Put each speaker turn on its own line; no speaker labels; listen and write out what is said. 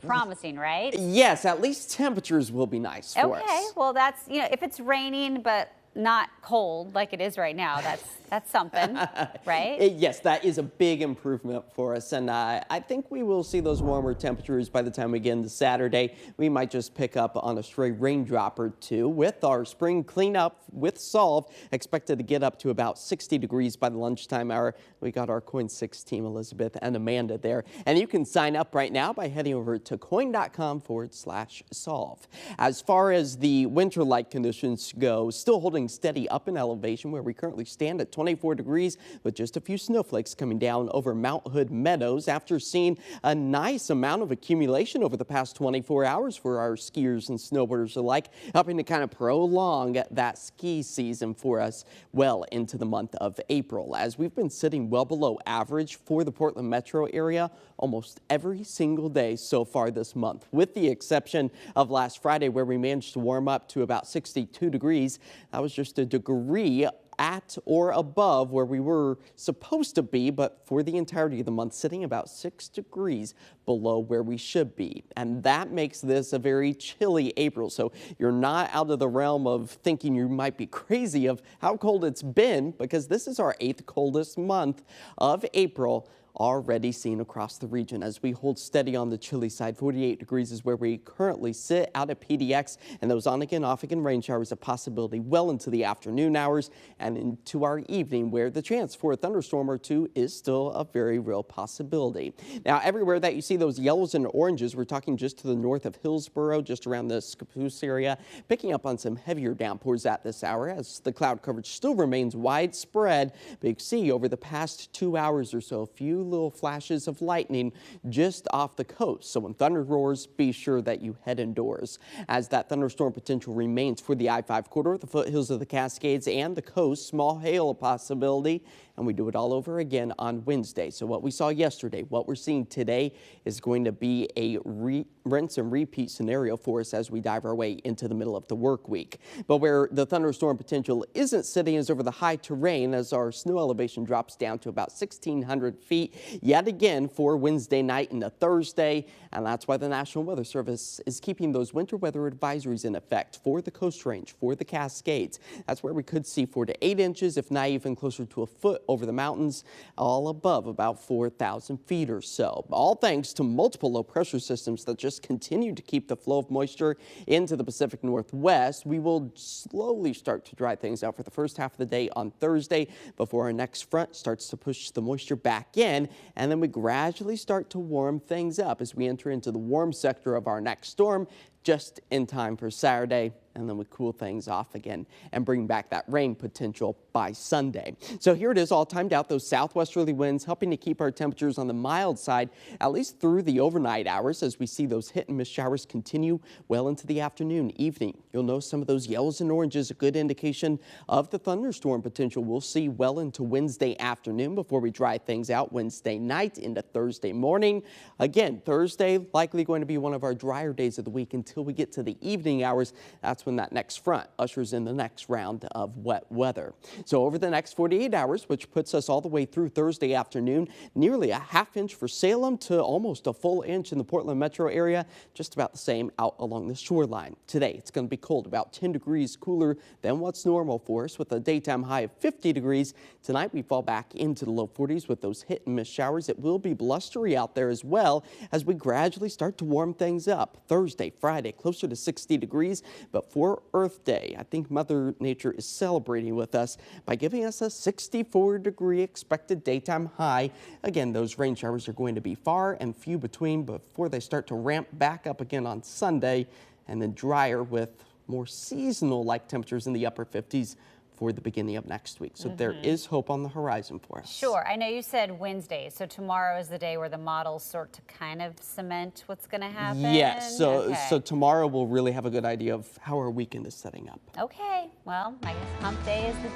you're promising, right?
Yes, at least temperatures will be nice for us.
Okay, well that's, if it's raining but not cold like it is right now, that's something, right?
Yes, that is a big improvement for us, and I think we will see those warmer temperatures by the time we get into Saturday. We might just pick up on a stray raindrop or two with our spring cleanup with Solve, expected to get up to about 60 degrees by the lunchtime hour. We got our KOIN 6 team, Elizabeth and Amanda there, and you can sign up right now by heading over to koin.com/solve. As far as the winter-like conditions go, still holding steady up in elevation where we currently stand at 24 degrees with just a few snowflakes coming down over Mount Hood Meadows after seeing a nice amount of accumulation over the past 24 hours for our skiers and snowboarders alike, helping to kind of prolong that ski season for us well into the month of April, as we've been sitting well below average for the Portland metro area almost every single day so far this month, with the exception of last Friday where we managed to warm up to about 62 degrees. That was just a degree at or above where we were supposed to be, but for the entirety of the month sitting about 6 degrees below where we should be. And that makes this a very chilly April. So you're not out of the realm of thinking you might be crazy of how cold it's been, because this is our 8th coldest month of April already seen across the region as we hold steady on the chilly side. 48 degrees is where we currently sit out at PDX, and those on again, off again rain showers a possibility well into the afternoon hours and into our evening, where the chance for a thunderstorm or two is still a very real possibility. Now, everywhere that you see those yellows and oranges, we're talking just to the north of Hillsboro, just around the Scappoose area, picking up on some heavier downpours at this hour as the cloud coverage still remains widespread. But you can see over the past 2 hours or so, a few little flashes of lightning just off the coast. So when thunder roars, be sure that you head indoors, as that thunderstorm potential remains for the I-5 corridor, the foothills of the Cascades, and the coast. Small hail a possibility, and we do it all over again on Wednesday. So what we saw yesterday, what we're seeing today is going to be a rinse and repeat scenario for us as we dive our way into the middle of the work week. But where the thunderstorm potential isn't sitting is over the high terrain, as our snow elevation drops down to about 1,600 feet yet again for Wednesday night into Thursday. And that's why the National Weather Service is keeping those winter weather advisories in effect for the Coast Range, for the Cascades. That's where we could see 4 to 8 inches, if not even closer to a foot over the mountains, all above about 4,000 feet or so. All thanks to multiple low pressure systems that just continue to keep the flow of moisture into the Pacific Northwest. We will slowly start to dry things out for the first half of the day on Thursday before our next front starts to push the moisture back in, and then we gradually start to warm things up as we enter into the warm sector of our next storm, just in time for Saturday, and then we cool things off again and bring back that rain potential by Sunday. So here it is, all timed out, those southwesterly winds helping to keep our temperatures on the mild side, at least through the overnight hours, as we see those hit and miss showers continue well into the afternoon, evening. You'll notice some of those yellows and oranges, a good indication of the thunderstorm potential we'll see well into Wednesday afternoon before we dry things out Wednesday night into Thursday morning. Again, Thursday likely going to be one of our drier days of the week until we get to the evening hours. That's when that next front ushers in the next round of wet weather. So over the next 48 hours, which puts us all the way through Thursday afternoon, nearly a ½ inch for Salem to almost a full inch in the Portland metro area, just about the same out along the shoreline. Today, it's going to be cold, about 10 degrees cooler than what's normal for us, with a daytime high of 50 degrees. Tonight, we fall back into the low 40s with those hit and miss showers. It will be blustery out there as well as we gradually start to warm things up. Thursday, Friday, closer to 60 degrees, but for Earth Day, I think Mother Nature is celebrating with us by giving us a 64-degree expected daytime high. Again, those rain showers are going to be far and few between before they start to ramp back up again on Sunday, and then drier with more seasonal-like temperatures in the upper 50s for the beginning of next week. So there is hope on the horizon for us.
Sure. I know you said Wednesday, so tomorrow is the day where the models sort to kind of cement what's going to happen?
Yes. So tomorrow we'll really have a good idea of how our weekend is setting up.
Okay. Well, I guess hump day is the